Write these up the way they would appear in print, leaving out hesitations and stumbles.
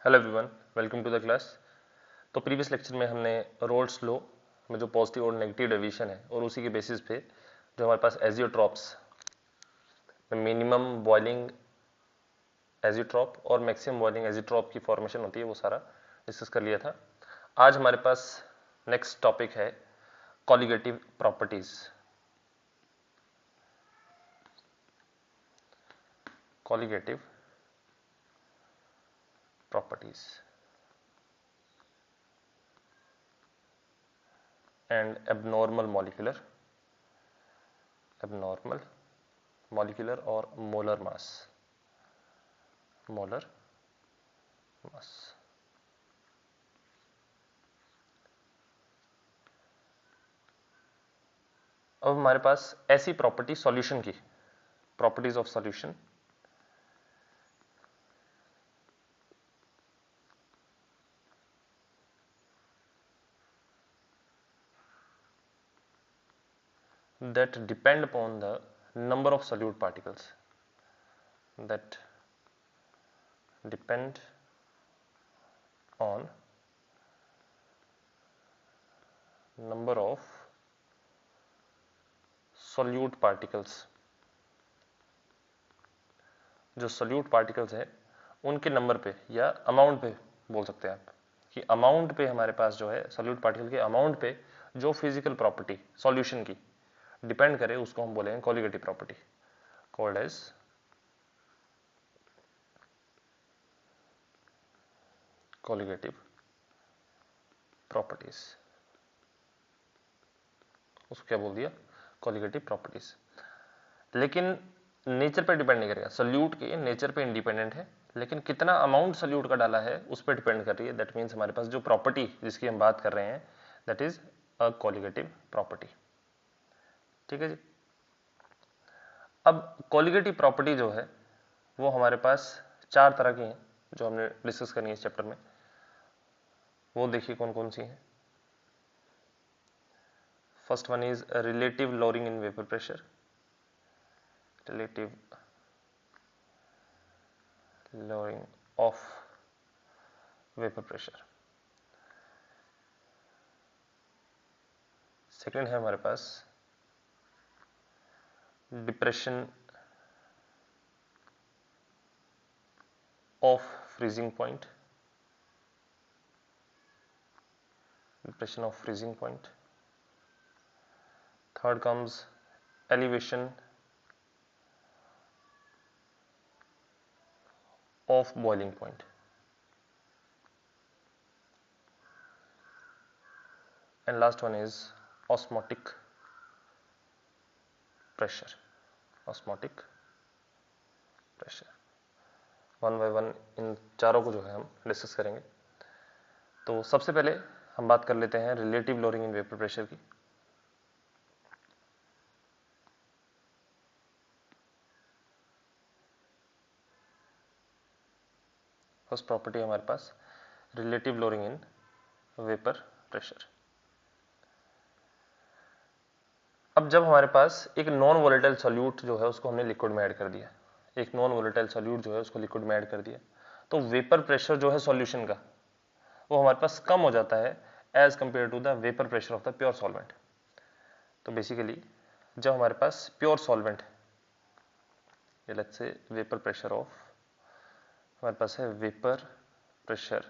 Hello everyone, welcome to the class. तो previous lecture में हमने रोल्स लॉ में जो पॉजिटिव और नेगेटिव डेविएशन है और उसी के बेसिस पे जो हमारे पास एजियोट्रॉप्स में मिनिमम बॉइलिंग एजियोट्रॉप और मैक्सिमम बॉइलिंग एजियोट्रॉप की फॉर्मेशन होती है वो सारा डिस्कस कर लिया था। आज हमारे पास नेक्स्ट टॉपिक है colligative properties. Colligative properties and abnormal molecular or molar mass अब हमारे पास ऐसी प्रॉपर्टी सॉल्यूशन की properties of solution that depend upon the number of solute particles that depend on number of solute particles। जो solute particles है उनके number पे या amount पे बोल सकते हैं आप कि अमाउंट पे हमारे पास जो है solute particle के अमाउंट पे जो फिजिकल प्रॉपर्टी सॉल्यूशन की डिपेंड करे उसको हम बोलेंगे colligative property, called as colligative properties. उसको क्या बोल दिया? Colligative properties. लेकिन नेचर पे डिपेंड नहीं करेगा, सॉल्यूट के नेचर पे इंडिपेंडेंट है, लेकिन कितना अमाउंट सॉल्यूट का डाला है उस पर डिपेंड कर रही है। दैट मीन्स हमारे पास जो प्रॉपर्टी जिसकी हम बात कर रहे हैं that is a colligative property. ठीक है जी। अब कॉलिगेटिव प्रॉपर्टी जो है वो हमारे पास चार तरह की हैं जो हमने डिस्कस करनी है इस चैप्टर में। वो देखिए कौन कौन सी हैं। First one is relative lowering in vapour pressure. Relative lowering of vapor pressure। Second है हमारे पास depression of freezing point. Depression of freezing point. Third comes elevation of boiling point, and last one is osmotic pressure। osmotic pressure one by one in चारों को जो है हम discuss करेंगे। तो सबसे पहले हम बात कर लेते हैं relative lowering in vapour pressure की। फर्स्ट प्रॉपर्टी हमारे पास relative lowering in vapour pressure. अब जब हमारे पास एक नॉन वोलेटाइल सॉल्यूट जो है उसको हमने लिक्विड में ऐड कर दिया, एक नॉन वोलेटाइल सॉल्यूट जो है उसको लिक्विड में ऐड कर दिया, तो वेपर प्रेशर जो है सॉल्यूशन का वो हमारे पास कम हो जाता है as compare to the vapour pressure of the pure solvent. तो बेसिकली जब हमारे पास pure solvent let's say vapour pressure of हमारे पास है वेपर प्रेशर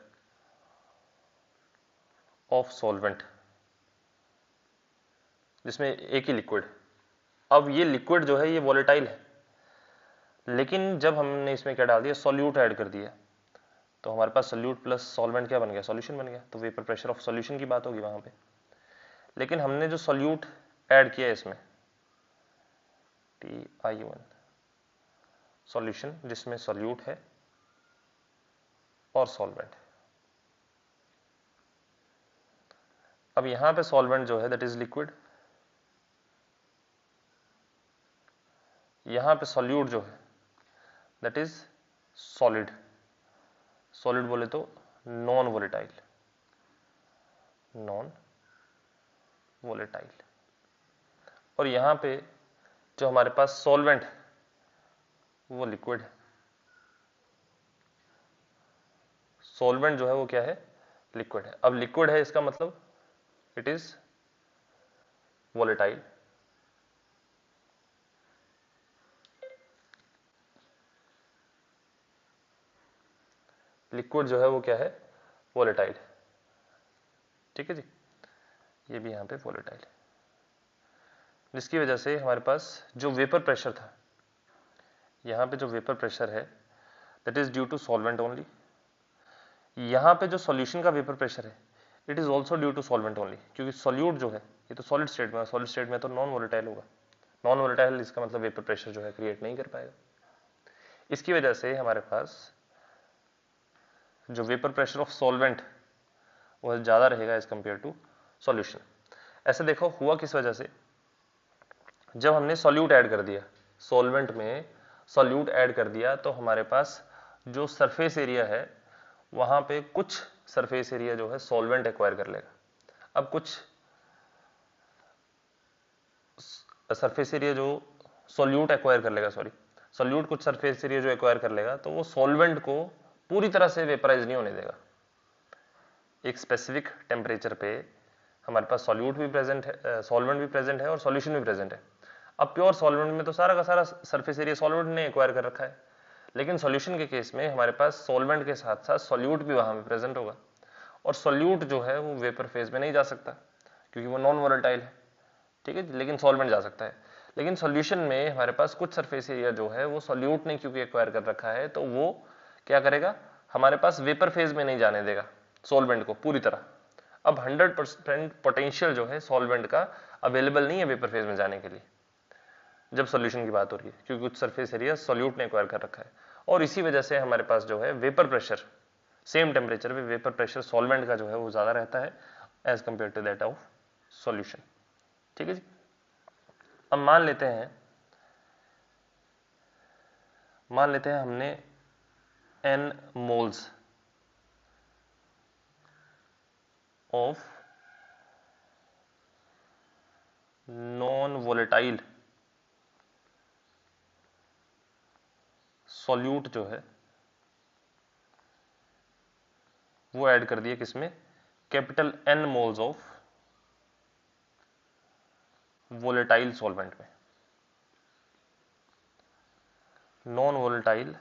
ऑफ सॉल्वेंट जिसमें एक ही लिक्विड। अब ये लिक्विड जो है ये वॉलेटाइल है, लेकिन जब हमने इसमें क्या डाल दिया, सॉल्यूट ऐड कर दिया, तो हमारे पास सॉल्यूट प्लस सॉल्वेंट क्या बन गया, सॉल्यूशन बन गया। तो वेपर प्रेशर ऑफ सॉल्यूशन की बात होगी वहां पे। लेकिन हमने जो सॉल्यूट ऐड किया इसमें TiO1 सॉल्यूशन जिसमें सॉल्यूट है और सॉल्वेंट। अब यहां पे सॉल्वेंट जो है दैट इज लिक्विड, यहां पे सॉल्यूट जो है दैट इज सॉलिड। सॉलिड बोले तो नॉन वोलेटाइल, नॉन वोलेटाइल। और यहां पे जो हमारे पास सॉल्वेंट वो लिक्विड है, सॉल्वेंट जो है वो क्या है, लिक्विड है। अब लिक्विड है इसका मतलब इट इज वोलेटाइल। लिक्विड जो है वो क्या है, वोलेटाइल। ठीक है जी, ये भी यहां पे वोलेटाइल है, जिसकी वजह से हमारे पास जो वेपर प्रेशर था, यहां पे जो वेपर प्रेशर है that is due to solvent only. यहां पे जो सॉल्यूशन का वेपर प्रेशर है it is also due to solvent only, क्योंकि सॉल्यूट जो है ये तो सॉलिड स्टेट में है, सॉलिड स्टेट में तो नॉन वोलेटाइल होगा। नॉन वोलेटाइल इसका मतलब वेपर प्रेशर जो है क्रिएट नहीं कर पाएगा। इसकी वजह से हमारे पास जो वेपर प्रेशर ऑफ सॉल्वेंट वह ज़्यादा रहेगा एज कंपेयर टू सॉल्यूशन। ऐसे देखो हुआ किस वजह से, जब हमने सॉल्यूट ऐड कर दिया, सॉल्वेंट में सॉल्यूट ऐड कर दिया, तो हमारे पास जो सरफेस एरिया है वहां पे कुछ सरफेस एरिया जो है सॉल्वेंट एक्वायर कर लेगा। अब कुछ सरफेस एरिया जो सॉल्यूट एक्वायर कर लेगा, सॉल्यूट कुछ सरफेस एरिया जो एक्वायर कर लेगा, तो वो सॉल्वेंट को पूरी तरह से वेपराइज नहीं होने देगा। एक स्पेसिफिक टेम्परेचर पे हमारे पास सॉल्यूट भी प्रेजेंट है, सॉल्वेंट भी प्रेजेंट है और सॉल्यूशन भी प्रेजेंट है। अब प्योर सॉल्वेंट में तो सारा का सारा सरफेस एरिया सॉल्वेंट ने एक्वायर कर रखा है, लेकिन सॉल्यूशन के केस में हमारे पास सॉल्वेंट के साथ साथ सॉल्यूट भी वहां पे प्रेजेंट होगा, और सॉल्यूट जो है वो वेपर फेज में नहीं जा सकता क्योंकि वो नॉन वोलेटाइल है। ठीक है, लेकिन सॉल्वेंट जा सकता है। लेकिन सॉल्यूशन में हमारे पास कुछ सरफेस एरिया जो है वो सॉल्यूट ने क्योंकि एक्वायर कर रखा है, तो वो क्या करेगा, हमारे पास वेपर फेज में नहीं जाने देगा सॉल्वेंट को पूरी तरह। अब 100% पोटेंशियल जो है सॉल्वेंट का अवेलेबल नहीं है वेपर फेज में जाने के लिए जब सॉल्यूशन की बात हो रही है, क्योंकि कुछ सरफेस एरिया सॉल्यूट ने एक्वायर कर रखा है। और इसी वजह से हमारे पास जो है वेपर प्रेशर, सेम टेम्परेचर पे वेपर प्रेशर सॉल्वेंट का जो है वो ज्यादा रहता है as compare to that of solution. ठीक है जी। अब मान लेते हैं हमने n moles of non volatile solute जो है वो ऐड कर दिए किसमें, capital N moles of volatile solvent में। नॉन वोलेटाइल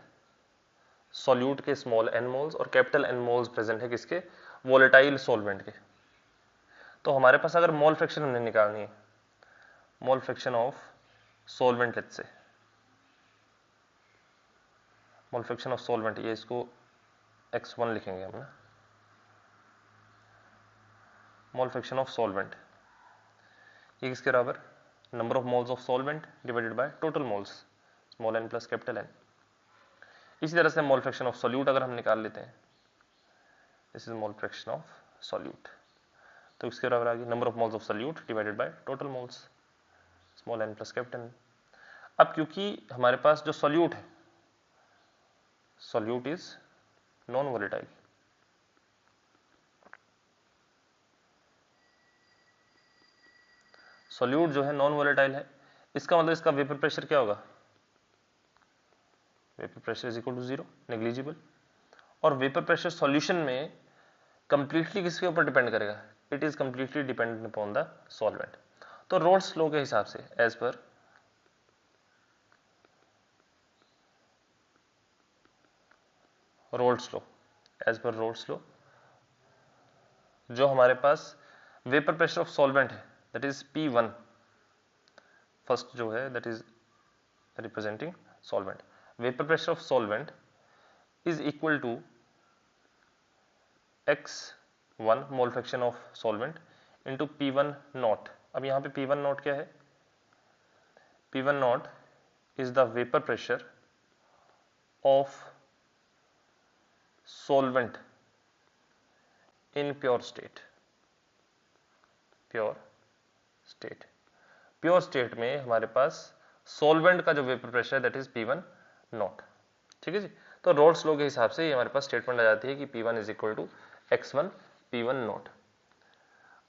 सॉल्यूट के स्मॉल n मोल्स और कैपिटल N मोल्स प्रेजेंट है किसके, वोलेटाइल सॉल्वेंट के। तो हमारे पास अगर मोल फ्रैक्शन हमने निकालनी है, mole fraction of solvent, let's से मोल फ्रैक्शन ऑफ सॉल्वेंट, ये इसको x1 लिखेंगे हम ना, मोल फ्रैक्शन ऑफ सॉल्वेंट ये किसके बराबर, number of moles of solvent divided by total moles, small n plus capital N। इसी तरह से मोल फ्रैक्शन ऑफ सॉल्यूट अगर हम निकाल लेते हैं, this is mole fraction of solute, तो इसके बराबर आ गई number of moles of solute divided by total moles, small n plus capital N। अब क्योंकि हमारे पास जो सॉल्यूट है, solute is non volatile, solute जो है नॉन वोलेटाइल है, इसका मतलब इसका वेपर प्रेशर क्या होगा, vapour pressure is equal to 0, negligible. और वेपर प्रेशर सॉल्यूशन में कंप्लीटली किसके ऊपर डिपेंड करेगा, it is completely dependent upon the solvent. तो रोल्स लॉ के हिसाब से as per Raoult's law, as per Raoult's law, जो हमारे पास वेपर प्रेशर ऑफ सॉल्वेंट है दैट इज P1, फर्स्ट जो है that is representing solvent, vapour pressure of solvent is equal to x1 mole fraction of solvent into P1 not. अब यहां पे P1 not क्या है, P1 naught is the vapour pressure of solvent in pure state, pure state में हमारे पास solvent का जो vapour pressure है दैट इज P1 नॉट। ठीक है जी। तो रोल्स लॉ के हिसाब से हमारे पास स्टेटमेंट आ जाती है कि P1 is equal to x1 P1 not.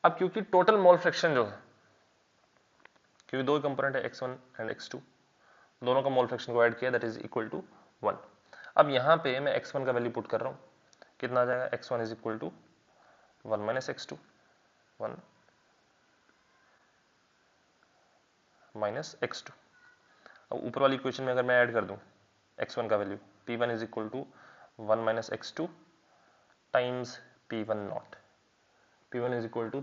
अब क्योंकि टोटल मोल फ्रैक्शन जो है, क्योंकि दो कंपोनेंट है x1 एंड x2, दोनों का मोल फ्रैक्शन को ऐड किया दैट इज इक्वल टू 1। अब यहां पे मैं x1 का वैल्यू पुट कर रहा हूं, कितना आ जाएगा, x1 is equal to 1 minus x2, 1 minus x2। अब ऊपर वाली इक्वेशन में अगर मैं ऐड कर दूं x1 का value, p1 is equal to 1 minus x2 times p1 naught, p1 is equal to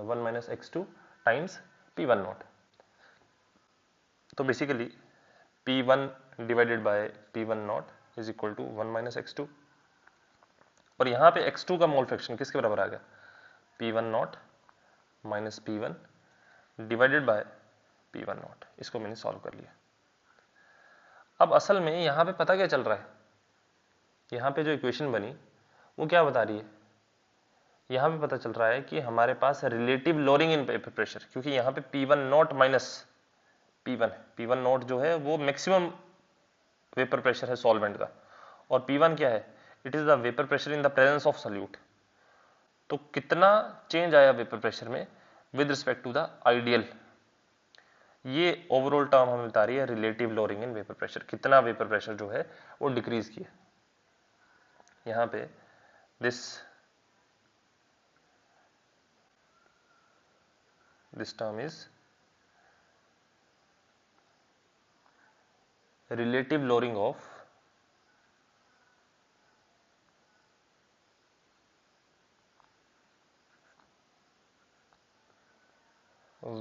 1 minus x2 times p1 naught. तो basically p1 divided by p1 naught is equal to 1 minus x2, और यहाँ पे x2 का मोल fraction किसके बराबर आ गया, p1 naught minus p1 divided by p1 not. इसको मैंने सॉल्व कर लिया। अब असल में यहाँ पे पता क्या चल रहा है, यहाँ पे जो इक्वेशन बनी वो क्या बता रही है, यहाँ पे पता चल रहा है कि हमारे पास relative lowering in vapour pressure, क्योंकि यहाँ पे P1 नॉट माइनस P1 है, P1 नॉट जो है वो मैक्सिमम वेपर प्रेशर है सॉल्वेंट का, और P1 क्या है, it is the vapour pressure in the presence of solute. तो कितना चेंज आया वेपर प्रेशर में with respect to the ideal, ये ओवरऑल टर्म हमें बता रही है relative lowering in vapour pressure, कितना वेपर प्रेशर जो है वो डिक्रीज किया। यहाँ पे this term is relative lowering of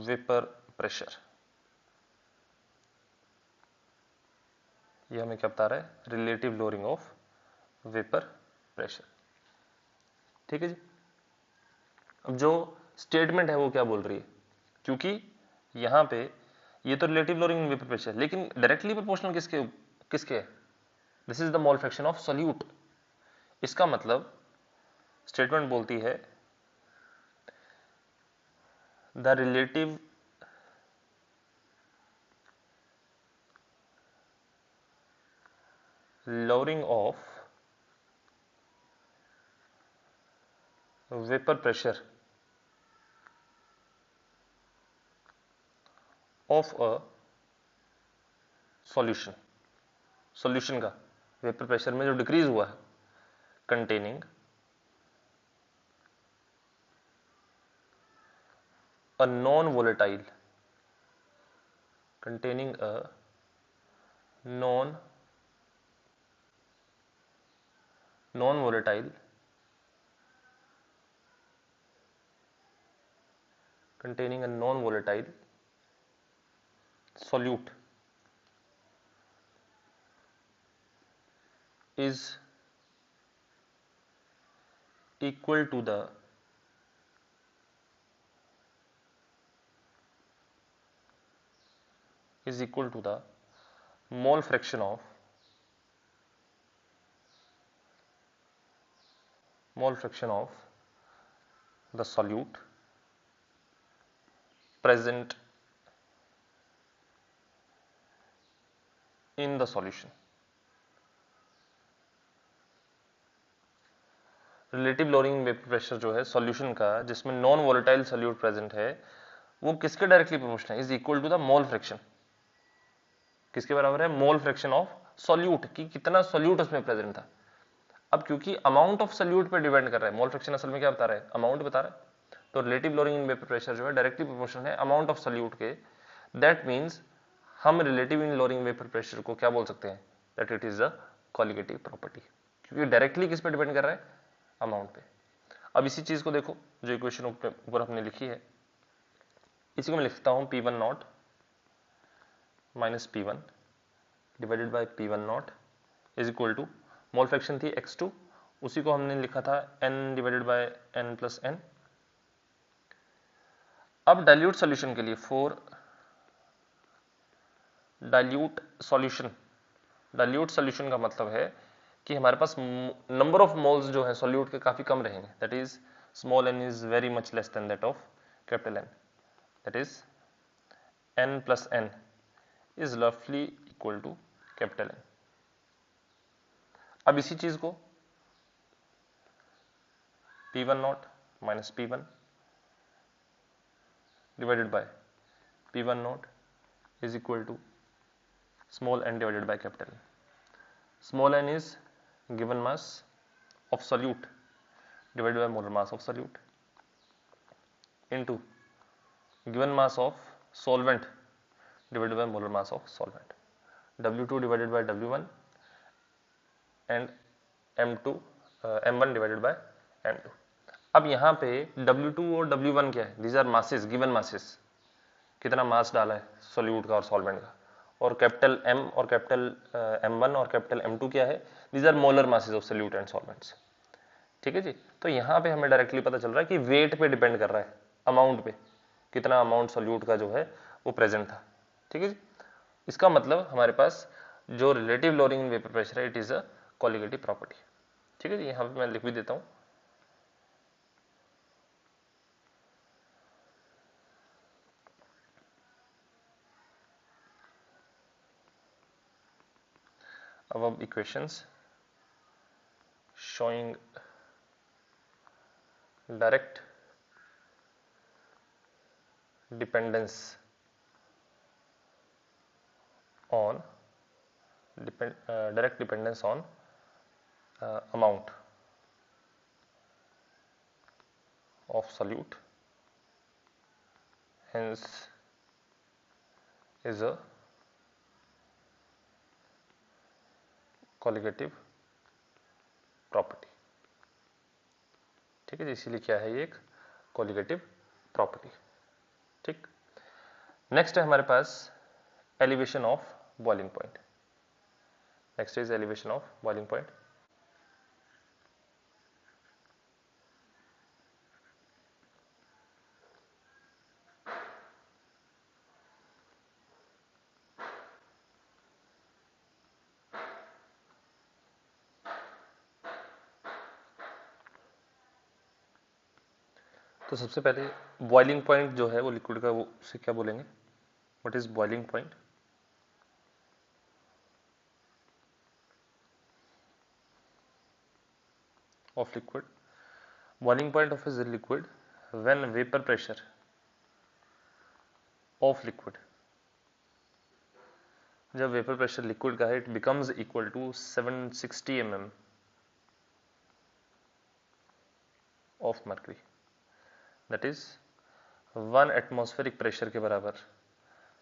vapor pressure। ये हमें क्या बता रहा है, relative lowering of vapour pressure. ठीक है जी। अब जो स्टेटमेंट है वो क्या बोल रही है, क्योंकि यहाँ पे ये तो relative lowering in vapour pressure, लेकिन डायरेक्टली प्रोपोर्शनल किसके किसके है, this is the mole fraction of solute. इसका मतलब स्टेटमेंट बोलती है the relative lowering of vapor pressure of a solution, solution का वेपर प्रेशर में जो डिक्रीज हुआ है, containing a non-volatile, containing a non-volatile, containing a non-volatile solute is equal to the mole fraction of the solute present in the solution। Relative lowering vapour pressure जो है solution का जिसमें नॉन वोलेटाइल सॉल्यूट प्रेजेंट है, वो किसके directly proportional है, is equal to the mole fraction. किसके बराबर है, मोल फ्रैक्शन ऑफ सॉल्यूट, कि कितना सॉल्यूट उसमें प्रेजेंट था। अब क्योंकि अमाउंट ऑफ सॉल्यूट पे डिपेंड कर रहा है, मोल फ्रैक्शन असल में क्या बता रहा है, अमाउंट बता रहा है, तो relative lowering in vapour pressure जो है डायरेक्टली प्रोपोर्शनल है अमाउंट ऑफ सॉल्यूट के। दैट मींस हम रिलेटिव इन लोअरिंग वेपर प्रेशर को क्या बोल सकते हैं, that it is a colligative property, क्योंकि डायरेक्टली किस पे डिपेंड कर रहा है, अमाउंट पे। अब इसी चीज को देखो जो इक्वेशन ऊपर हमने लिखी है, इसी को मैं लिखता हूं P1 naught minus P1 divided by P1 naught is equal to, mole fraction थी x2, उसी को हमने लिखा था n divided by n plus n। अब डाइल्यूट सॉल्यूशन के लिए, फॉर डाइल्यूट सॉल्यूशन का मतलब है कि हमारे पास नंबर ऑफ मोल्स जो है सॉल्यूट के काफी कम रहेंगे, that is small n is very much less than that of capital N, that is n plus n is रफली इक्वल टू कैपिटल N। अब इसी चीज को P1 naught minus P1 divided by P1 naught is equal to small n divided by capital N। Small n is given mass of solute divided by molar mass of solute into given mass of solvent divided by molar mass of solvent, W2 divided by W1 and M1 divided by M2. अब यहाँ पे W2 और W1 क्या है? These are masses, given masses. कितना मास डाला है solute का और सॉल्वेंट का, और कैपिटल M और कैपिटल M1 और कैपिटल M2 क्या है? These are molar masses of solute and solvents. ठीक है जी। तो यहाँ पे हमें डायरेक्टली पता चल रहा है कि वेट पे डिपेंड कर रहा है, अमाउंट पे, कितना अमाउंट सोल्यूट का जो है वो प्रेजेंट था। ठीक है जी। इसका मतलब हमारे पास जो relative lowering in vapour pressure है, it is a colligative property. ठीक है जी। यहाँ पे मैं लिख भी देता हूँ, अब equations showing direct dependence on direct dependence on amount of solute, hence is a colligative property. ठीक है जी। इसीलिए क्या है, ये एक कोलिगेटिव प्रॉपर्टी। ठीक। नेक्स्ट है हमारे पास elevation of boiling point. Next is elevation of boiling point. तो सबसे पहले बॉइलिंग पॉइंट जो है वो लिक्विड का, वो उसे क्या बोलेंगे? What is boiling point? Of liquid. Boiling point of is liquid when vapour pressure of liquid, जब वेपर प्रेशर लिक्विड का है, it becomes equal to 760 mm of mercury, that is 1 atmospheric pressure के बराबर।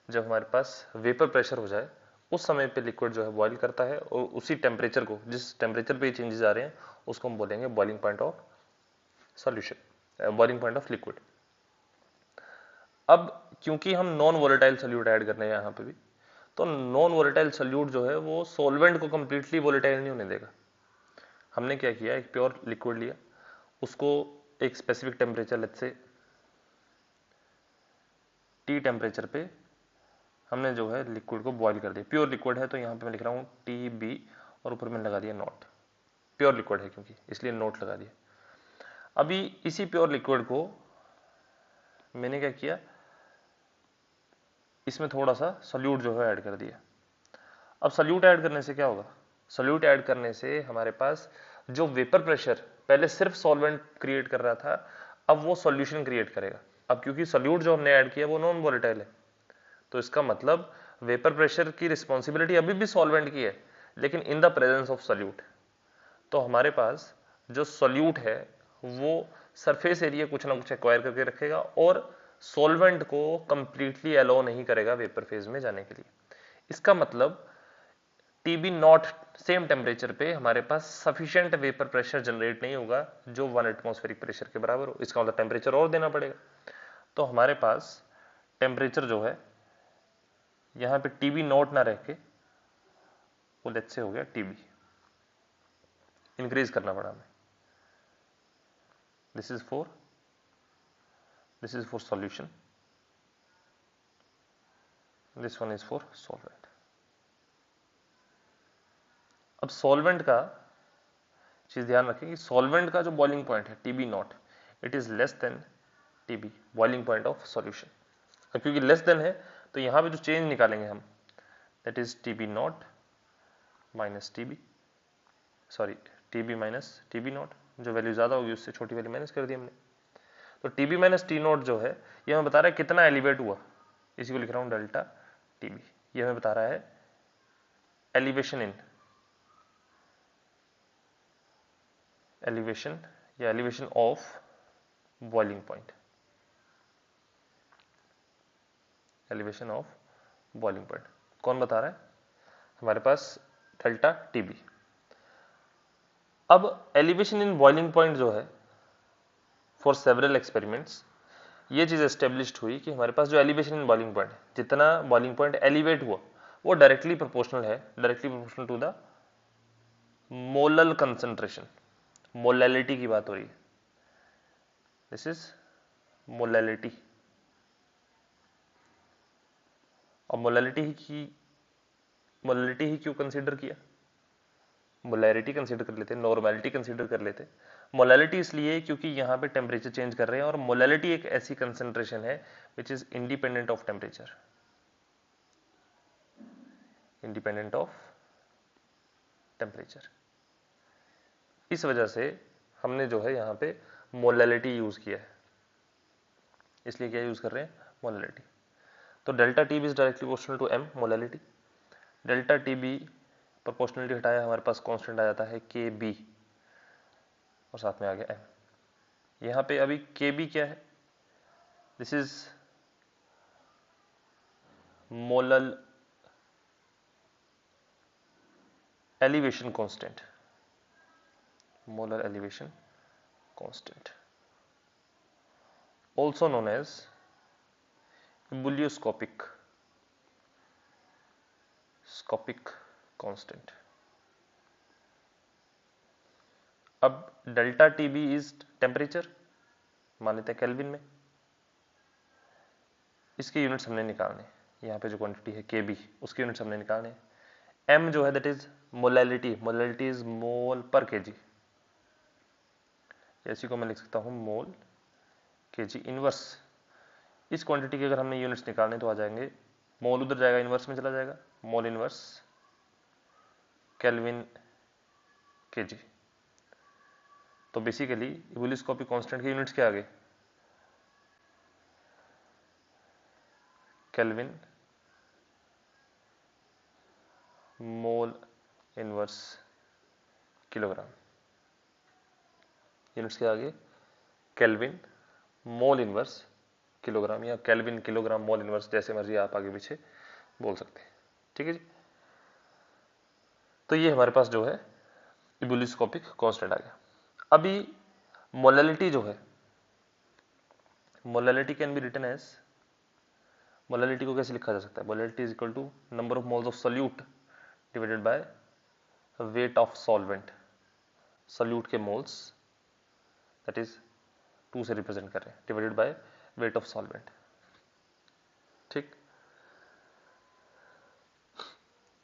जब हमारे पास वेपर प्रेशर हो जाए, उस समय पे लिक्विड जो है बॉईल करता है, और उसी टेम्परेचर को, जिस टेम्परेचर पे चेंजेस आ रहे हैं, उसको हम बोलेंगे boiling point of solution, boiling point of liquid. अब क्योंकि हम नॉन वोलेटाइल सोल्यूट ऐड करने हैं यहाँ पे भी, तो नॉन वोलेटाइल सोल्यूट जो है वो सॉल्वेंट को कंप्लीटली वोलेटाइल नहीं होने देगा। हमने क्या किया, एक प्योर लिक्विड लिया, उसको एक specific temperature, let's say T temperature पे हमने जो है लिक्विड को बॉईल कर दिया। प्योर लिक्विड है तो यहाँ पे मैं लिख रहा हूँ TB और ऊपर मैंने लगा दिया नोट। प्योर लिक्विड है क्योंकि, इसलिए नोट लगा दिया। अभी इसी प्योर लिक्विड को मैंने क्या किया, इसमें थोड़ा सा सॉल्यूट जो है ऐड कर दिया। अब सॉल्यूट ऐड करने से क्या होगा? सॉल्यूट ऐड करने से हमारे पास जो वेपर प्रेशर पहले सिर्फ सॉल्वेंट क्रिएट कर रहा था, अब वो सॉल्यूशन क्रिएट करेगा। अब क्योंकि सॉल्यूट जो हमने ऐड किया वो नॉन वोलेटाइल है, तो इसका मतलब वेपर प्रेशर की रिस्पॉन्सिबिलिटी अभी भी सॉल्वेंट की है, लेकिन इन द प्रेजेंस ऑफ सॉल्यूट। तो हमारे पास जो सॉल्यूट है वो सरफेस एरिया कुछ ना कुछ एक्वायर करके रखेगा, और सॉल्वेंट को कंप्लीटली अलाउ नहीं करेगा वेपर फेज में जाने के लिए। इसका मतलब TB नॉट सेम टेम्परेचर पे हमारे पास सफिशिएंट वेपर प्रेशर जनरेट नहीं होगा जो 1 एटमॉस्फेरिक प्रेशर के बराबर हो। इसका मतलब टेम्परेचर और देना पड़ेगा। तो हमारे पास टेम्परेचर जो है यहाँ पे TB नॉट ना रह के वो लेट्स से हो गया TB, इंक्रीज करना पड़ा हमें। This is for solution, this one is for solvent. अब सॉल्वेंट का चीज ध्यान रखें कि सॉल्वेंट का जो बॉइलिंग पॉइंट है TB not, it is less than TB boiling point of solution. अब क्योंकि लेस देन है तो यहां पे जो चेंज निकालेंगे हम, that is TB not minus TB, sorry TB minus TB not, जो वैल्यू ज्यादा होगी उससे छोटी वैल्यू माइनस कर दी हमने। तो TB माइनस T नॉट जो है ये हमें बता रहा है कितना एलिवेट हुआ, इसी को लिख रहा हूं डेल्टा TB। ये हमें बता रहा है एलिवेशन एलिवेशन या elevation of boiling point, elevation of boiling point कौन बता रहा है? हमारे पास डेल्टा टीबी। अब एलिवेशन इन बॉइलिंग पॉइंट जो है फॉर सेवरल एक्सपेरिमेंट्स, ये चीज एस्टेब्लिश्ड हुई कि हमारे पास जो एलिवेशन इन बॉइलिंग पॉइंट, जितना बॉइलिंग पॉइंट एलिवेट हुआ वो डायरेक्टली प्रोपोर्शनल है, directly proportional to the molal concentration. Molality की बात हो रही है, दिस इज मोलैलिटी। और मोलैलिटी ही क्यों कंसीडर किया? मोलैरिटी कंसीडर कर लेते, नॉर्मैलिटी कंसीडर कर लेते। मोलैलिटी इसलिए क्योंकि यहाँ पे टेम्परेचर चेंज कर रहे हैं, और मोलैलिटी एक ऐसी कंसंट्रेशन है which is independent of temperature, independent of temperature. इस वजह से हमने जो है यहाँ पे मोलैलिटी यूज किया है, इसलिए क्या यूज कर रहे हैं? मोलैलिटी। तो delta T B is directly proportional to M, molality. Delta T B proportionality हटाया, हमारे पास कांस्टेंट आ जाता है के बी, और साथ में आ गया एम। यहाँ पे अभी के बी क्या है? This is molal elevation constant, molar elevation constant, also known as ebullioscopic constant। अब delta T B is temperature, मान लेते हैं केल्विन में। इसके यूनिट्स हमने निकालने, यहाँ पे जो क्वांटिटी है के बी, उसके यूनिट्स हमने निकालने। एम जो है that is molality, molality is mole पर केजी, इसी को मैं लिख सकता हूं मोल केजी इनवर्स। इस क्वांटिटी के अगर हमने यूनिट्स निकालने तो आ जाएंगे, मोल उधर जाएगा, इनवर्स में चला जाएगा, मोल इनवर्स केल्विन केजी। तो बेसिकली इबुलियोस्कोपिक कांस्टेंट के यूनिट्स क्या आ गए? Kelvin mole inverse kilogram. Units क्या आ गए? केल्विन मोल इनवर्स किलोग्राम, या केल्विन किलोग्राम मोल इनवर्स, जैसे मर्जी आप आगे पीछे बोल सकते हैं। ठीक है जी। तो ये हमारे पास जो है इबुलियोस्कोपिक कांस्टेंट आ गया। अभी मोलैलिटी जो है, molality can be written as, molality को कैसे लिखा जा सकता है? Molality is equal to number of moles of solute divided by weight of solvent. Solute के मोल्स दैट इज 2 से रिप्रेजेंट कर रहे हैं, divided by weight of solvent. ठीक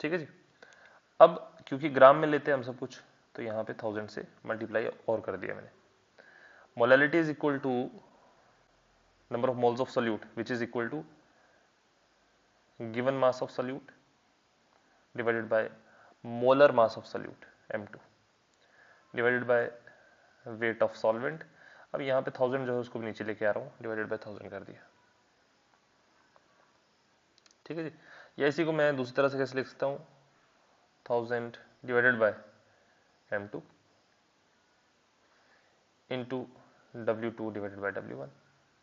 है जी। अब क्योंकि ग्राम में लेते हैं हम सब कुछ, तो यहाँ पे 1000 से मल्टीप्लाई और कर दिया मैंने। Molality is equal to number of moles of solute which is equal to given mass of solute divided by molar mass of solute M2 divided by weight of solvent. अब यहाँ पे 1000 जो है उसको नीचे लेके आ रहा हूँ, डिवाइडेड बाय 1000 कर दिया। ठीक है जी। या इसी को मैं दूसरी तरह से कैसे लिख सकता हूँ? 1000 divided by M2 into W2 divided by W1।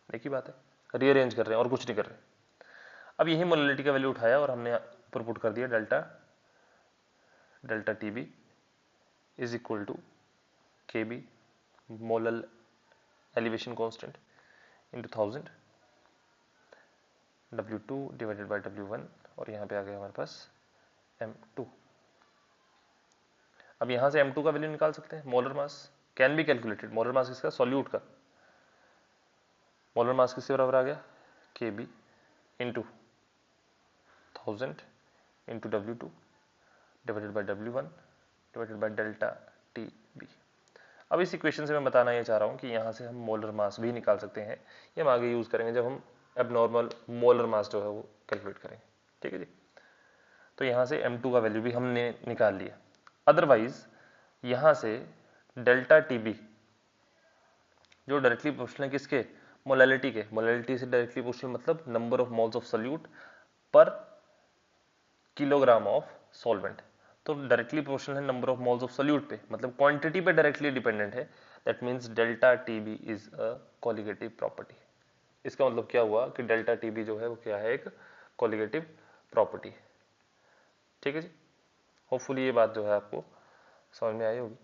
एक ही बात है, रीअरेंज कर रहे हैं और कुछ नहीं कर रहे। अब यही मोलैलिटी का वैल्यू उठाया और हमने ऊपर पुट कर दिया, delta TB is equal to K B molal elevation constant into 1000 W2 divided by W1, और यहाँ पे आ गया हमारे पास M2। अब यहाँ से M2 का वैल्यू निकाल सकते हैं। Molar mass can be calculated, molar mass किसका? सॉल्यूट का। मोलर मास किसके बराबर आ गया? KB into 1000 into W2 divided by W1 divided by delta TB। अब इस इक्वेशन से मैं बताना ये चाह रहा हूँ कि यहाँ से हम मोलर मास भी निकाल सकते हैं, ये हम आगे यूज करेंगे जब हम एबनॉर्मल मोलर मास जो है वो कैलकुलेट करेंगे। ठीक है जी। तो यहाँ से M2 का वैल्यू भी हमने निकाल लिया। अदरवाइज यहाँ से डेल्टा TB जो डायरेक्टली प्रोपोर्शनल है किसके? मोलैलिटी के। मोलैलिटी से डायरेक्टली प्रोपोर्शनल मतलब number of moles of solute पर किलोग्राम ऑफ सॉल्वेंट। तो डायरेक्टली प्रोपोर्शनल है number of moles of solute पे, मतलब क्वांटिटी पे डायरेक्टली डिपेंडेंट है। That means delta TB is a colligative property. इसका मतलब क्या हुआ कि डेल्टा टीबी जो है वो क्या है, एक कोलिगेटिव प्रॉपर्टी। ठीक है जी, होपफुली ये बात जो है आपको समझ में आई होगी।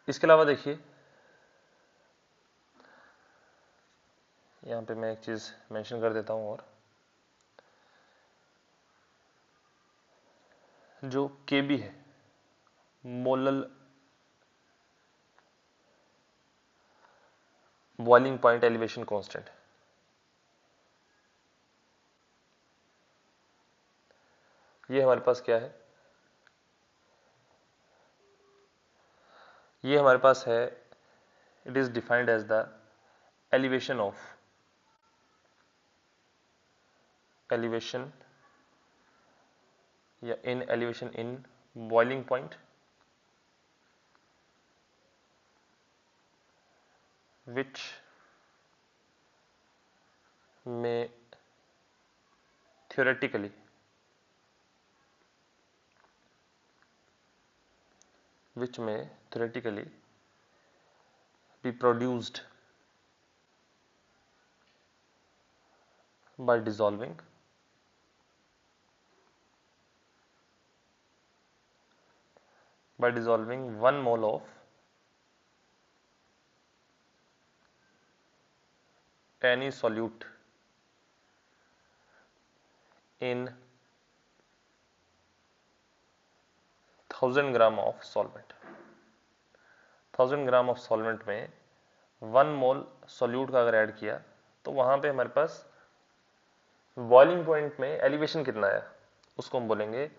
इसके अलावा देखिए यहाँ पे मैं एक चीज मेंशन कर देता हूँ, और जो केबी है, molal boiling point elevation constant, ये हमारे पास क्या है, ये हमारे पास है, it is defined as the elevation of elevation या in elevation in boiling point which may theoretically be produced by dissolving one mole of any solute in 1000 gram of solvent. 1000 gram of solvent में 1 मोल solute का अगर add किया तो वहां पे हमारे पास बॉइलिंग पॉइंट में एलिवेशन कितना आया, उसको हम बोलेंगे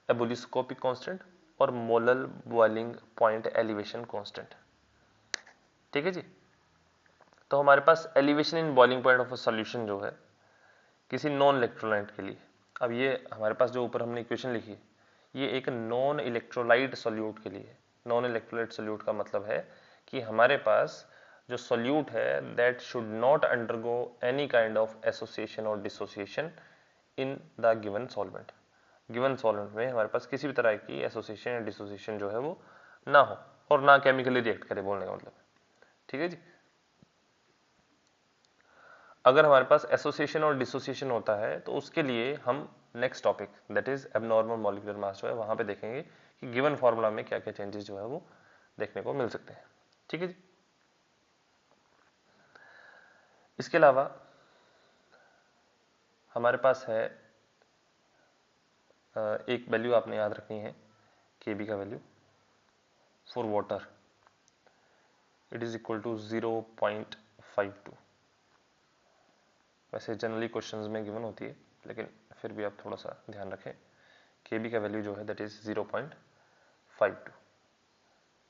एबुलिस्कोपिक कांस्टेंट और molal boiling point elevation constant. ठीक है जी, तो हमारे पास elevation in boiling point of a solution जो है किसी नॉन इलेक्ट्रोलाइट के लिए, अब ये हमारे पास जो ऊपर हमने इक्वेशन लिखी है ये एक नॉन इलेक्ट्रोलाइट सोल्यूट के लिए। नॉन इलेक्ट्रोलाइट सोल्यूट का मतलब है कि हमारे पास जो सोल्यूट है that should not undergo any kind of association और dissociation in the given solvent. Given solvent में हमारे पास किसी भी तरह की एसोसिएशन या डिसोसिएशन जो है वो ना हो और ना केमिकली रिएक्ट करे, बोलने का मतलब। ठीक है जी, अगर हमारे पास एसोसिएशन और डिसोसिएशन होता है तो उसके लिए हम next topic that is abnormal molecular mass जो है वहां पे देखेंगे कि गिवन फॉर्मूला में क्या क्या चेंजेस जो है वो देखने को मिल सकते हैं। ठीक है जी, इसके अलावा हमारे पास है एक वैल्यू आपने याद रखनी है, केबी का value for water, it is equal to 0.52। वैसे जनरली क्वेश्चंस में गिवन होती है लेकिन फिर भी आप थोड़ा सा ध्यान रखें, केबी का वैल्यू जो है दैट इज 0.52।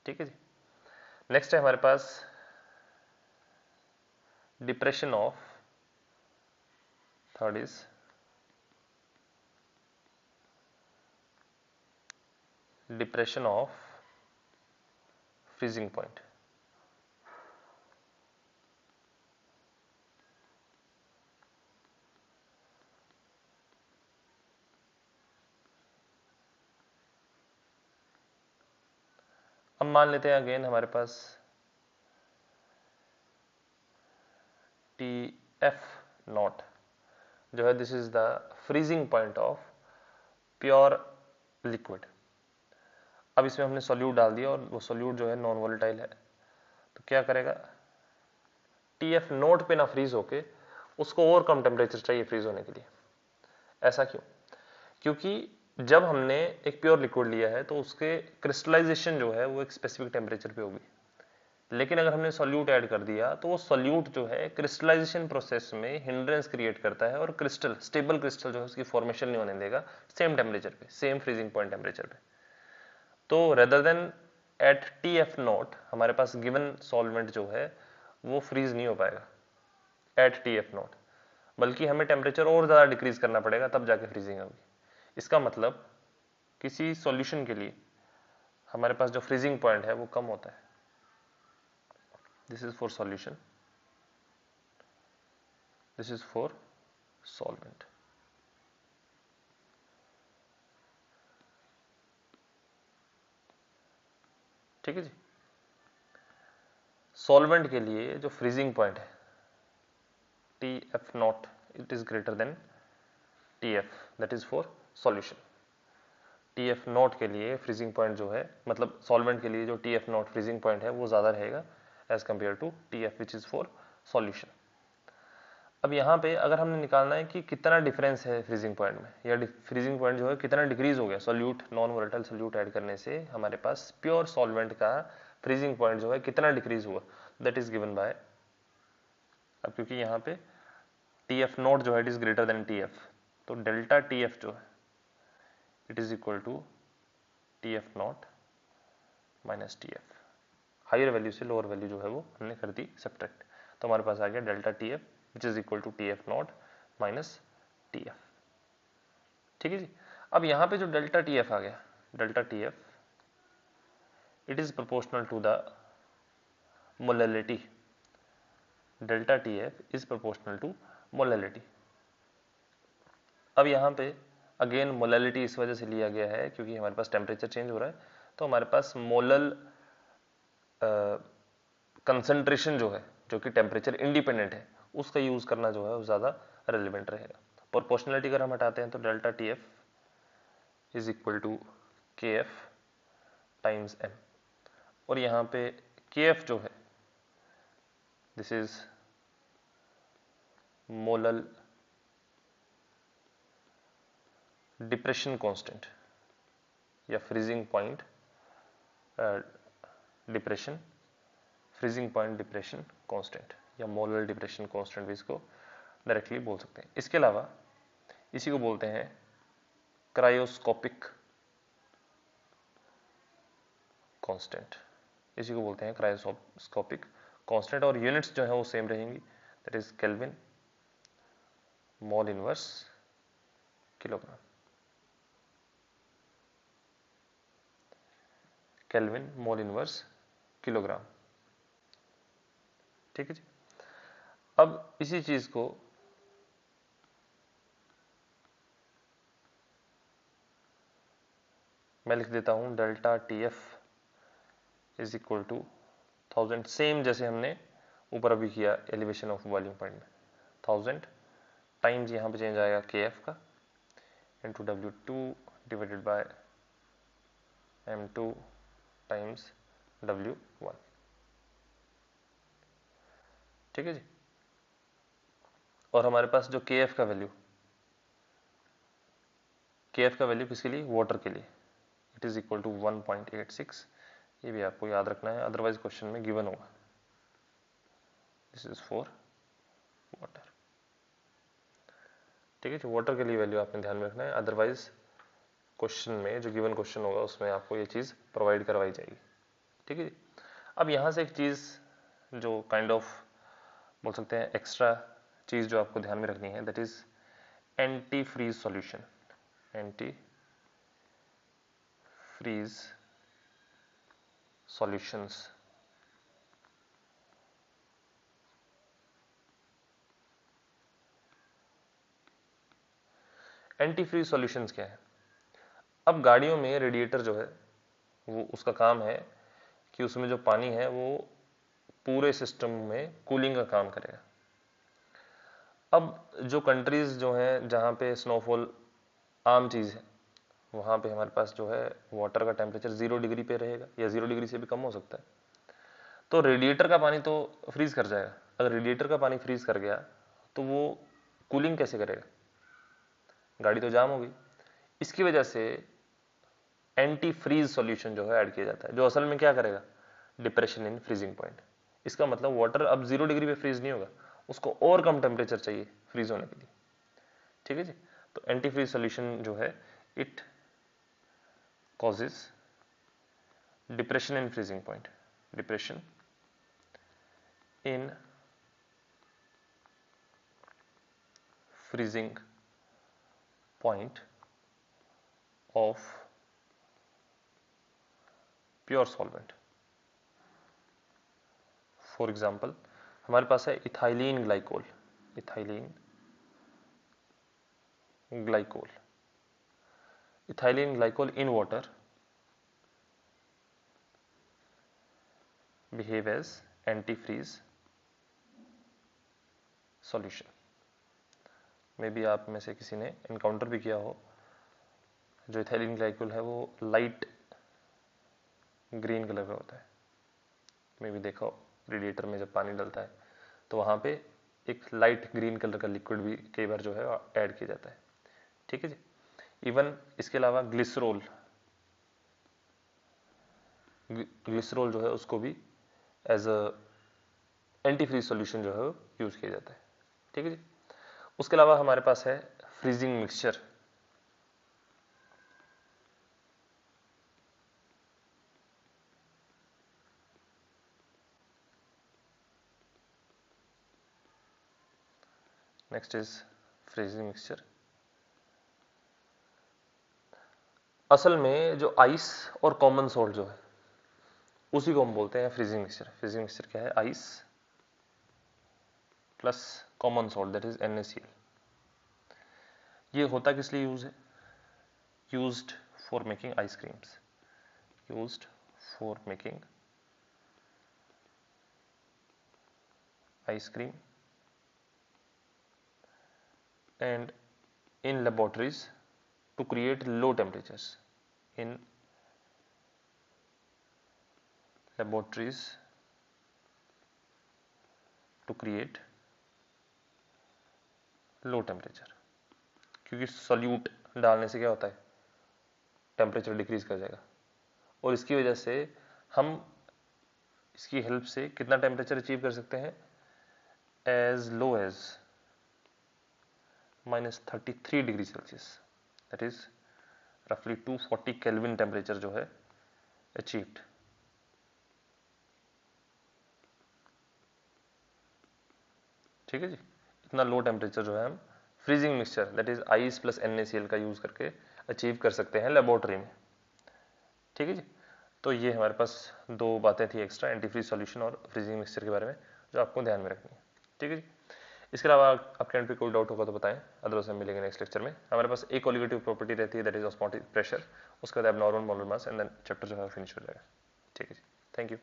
ठीक है जी, नेक्स्ट है हमारे पास depression of, third is depression of freezing point. अब मान लेते हैं अगेन हमारे पास टी एफ नॉट जो है this is the freezing point of pure liquid. अब इसमें हमने सोल्यूट डाल दिया और वो सोल्यूट जो है नॉन वोलेटाइल है, तो क्या करेगा, टी एफ नोट पे ना फ्रीज होके उसको और कम टेम्परेचर चाहिए फ्रीज होने के लिए। ऐसा क्यों, क्योंकि जब हमने एक प्योर लिक्विड लिया है तो उसके क्रिस्टलाइजेशन जो है वो एक स्पेसिफिक टेम्परेचर पे होगी, लेकिन अगर हमने सोल्यूट ऐड कर दिया तो वो सोल्यूट जो है क्रिस्टलाइजेशन प्रोसेस में हिंड्रेंस क्रिएट करता है और क्रिस्टल, स्टेबल क्रिस्टल जो है उसकी फॉर्मेशन नहीं होने देगा सेम टेम्परेचर पे, सेम फ्रीजिंग पॉइंट टेम्परेचर पे। तो rather than at T F not हमारे पास गिवन सॉल्वेंट जो है वो फ्रीज नहीं हो पाएगा एट टी एफ नॉट, बल्कि हमें टेम्परेचर और ज्यादा डिक्रीज करना पड़ेगा तब जाके फ्रीजिंग होगी। इसका मतलब किसी सॉल्यूशन के लिए हमारे पास जो फ्रीजिंग पॉइंट है वो कम होता है। This is for solution, this is for solvent. ठीक है जी। सॉल्वेंट के लिए जो फ्रीजिंग पॉइंट है TF not it is greater than TF, that is for solution. TF not के लिए फ्रीजिंग पॉइंट जो है, मतलब सॉल्वेंट के लिए जो TF नॉट फ्रीजिंग पॉइंट है वो ज़्यादा रहेगा as compare to TF which is for solution. अब यहाँ पे अगर हमने निकालना है कि कितना डिफरेंस है फ्रीजिंग पॉइंट में, या फ्रीजिंग पॉइंट जो है कितना डिक्रीज हो गया solute, non volatile solute add करने से हमारे पास प्योर सॉल्वेंट का फ्रीजिंग पॉइंट जो है कितना डिक्रीज हुआ, दैट इज गिवन बाय, अब क्योंकि यहाँ पे TF नॉट जो है it is greater than TF, तो डेल्टा TF जो है it is equal to TF naught minus TF। Higher value से लोअर वैल्यू जो है वो हमने कर दी सब्ट्रैक्ट, तो हमारे पास आ गया delta TF which is equal to TF naught minus TF। ठीक है जी। अब यहाँ पे जो डेल्टा TF आ गया, delta TF it is proportional to the molality, delta TF is proportional to molality. अब यहाँ पे अगेन मोलैलिटी इस वजह से लिया गया है क्योंकि हमारे पास टेम्परेचर चेंज हो रहा है, तो हमारे पास मोलल कंसंट्रेशन जो है, जो कि टेम्परेचर इंडिपेंडेंट है, उसका यूज करना जो है वो ज्यादा रेलिवेंट रहेगा। प्रोपोर्शनलिटी अगर हम हटाते हैं तो delta TF is equal to KF times M, और यहाँ पे KF जो है this is molal depression constant या freezing point depression, freezing point depression constant या मोलल डिप्रेशन कांस्टेंट भी इसको डायरेक्टली बोल सकते हैं। इसके अलावा इसी को बोलते हैं क्रायोस्कोपिक कांस्टेंट, इसी को बोलते हैं क्रायोस्कोपिक कांस्टेंट, और यूनिट्स जो है वो सेम रहेंगी, that is kelvin mole inverse kilogram, kelvin mole inverse kilogram. ठीक है जी। अब इसी चीज को मैं लिख देता हूं delta TF is equal to 1000, same जैसे हमने ऊपर अभी किया एलिवेशन ऑफ बॉइलिंग पॉइंट में, 1000 टाइम्स यहाँ पे चेंज आएगा KF का into W2 divided bye M2 times W1। ठीक है जी। और हमारे पास जो KF का वैल्यू, KF का वैल्यू किसके लिए, वाटर के लिए, इट इज इक्वल टू 1.86, ये भी आपको याद रखना है, अदरवाइज क्वेश्चन में गिवन होगा, दिस इज फॉर वाटर। ठीक है, वाटर के लिए वैल्यू आपने ध्यान में रखना है, अदरवाइज क्वेश्चन में जो गिवन क्वेश्चन होगा उसमें आपको ये चीज प्रोवाइड करवाई जाएगी। ठीक है जी। अब यहाँ से एक चीज जो काइंड ऑफ बोल सकते हैं एक्स्ट्रा चीज जो आपको ध्यान में रखनी है, that is anti freeze solution, anti freeze solutions. Anti freeze solutions क्या है, अब गाड़ियों में रेडिएटर जो है वो उसका काम है कि उसमें जो पानी है वो पूरे सिस्टम में कूलिंग का काम करेगा। अब जो कंट्रीज जो हैं जहाँ पे स्नोफॉल आम चीज़ है, वहाँ पे हमारे पास जो है वाटर का टेम्परेचर 0 डिग्री पे रहेगा या 0 डिग्री से भी कम हो सकता है, तो रेडिएटर का पानी तो फ्रीज कर जाएगा। अगर रेडिएटर का पानी फ्रीज कर गया तो वो कूलिंग कैसे करेगा, गाड़ी तो जाम होगी। इसकी वजह से एंटी फ्रीज सॉल्यूशन जो है ऐड किया जाता है, जो असल में क्या करेगा, डिप्रेशन इन फ्रीजिंग पॉइंट। इसका मतलब वाटर अब 0 डिग्री पे फ्रीज नहीं होगा, उसको और कम टेम्परेचर चाहिए फ्रीज होने के लिए। ठीक है जी। तो एंटी फ्रीज सॉल्यूशन जो है it causes depression in freezing point, depression in freezing point of pure solvent। For example हमारे पास है ethylene glycol, ethylene glycol, ethylene glycol in water behave as anti freeze solution. May be आप में से किसी ने इनकाउंटर भी किया हो, जो इथाइलिन ग्लाइकोल है वो लाइट ग्रीन कलर का होता है। मे बी देखा हो रेडिएटर में जब पानी डलता है तो वहाँ पे एक लाइट ग्रीन कलर का लिक्विड भी कई बार जो है ऐड किया जाता है। ठीक है जी। इवन इसके अलावा ग्लिसरोल जो है उसको भी as a anti freeze solution जो है यूज किया जाता है। ठीक है जी। उसके अलावा हमारे पास है freezing mixture. Next is freezing mixture. असल में जो आइस और कॉमन सॉल्ट जो है उसी को हम बोलते हैं फ्रीजिंग मिक्सचर। फ्रीजिंग मिक्सचर क्या है? Ice plus common salt that is NaCl। ये होता किस लिए यूज है? Used for making ice creams, used for making ice cream and in laboratories to create low temperatures. In laboratories to create low temperature, क्योंकि solute डालने से क्या होता है? टेम्परेचर डिक्रीज कर जाएगा और इसकी वजह से हम इसकी हेल्प से कितना टेम्परेचर अचीव कर सकते हैं? As low as -33 degree Celsius, that is रफली 240 केल्विन टेम्परेचर जो है अचीव्ड। ठीक है जी। इतना लो टेम्परेचर जो है हम freezing mixture that is ice plus NaCl का यूज करके अचीव कर सकते हैं लेबोरेटरी में। ठीक है जी। तो ये हमारे पास दो बातें थी एक्स्ट्रा, एंटी फ्रीज सॉल्यूशन और फ्रीजिंग मिक्सचर के बारे में, जो आपको ध्यान में रखनी है। ठीक है जी। इसके अलावा आपके एंड पे कोई डाउट होगा तो बताएं, अदरवाइज हम मिलेंगे नेक्स्ट लेक्चर में। हमारे पास एक कोलिगेटिव प्रॉपर्टी रहती है दैट इज ऑस्मोटिक प्रेशर, उसके बाद abnormal molar mass and then chapter जो है फिनिश हो जाएगा। ठीक है जी। Thank you.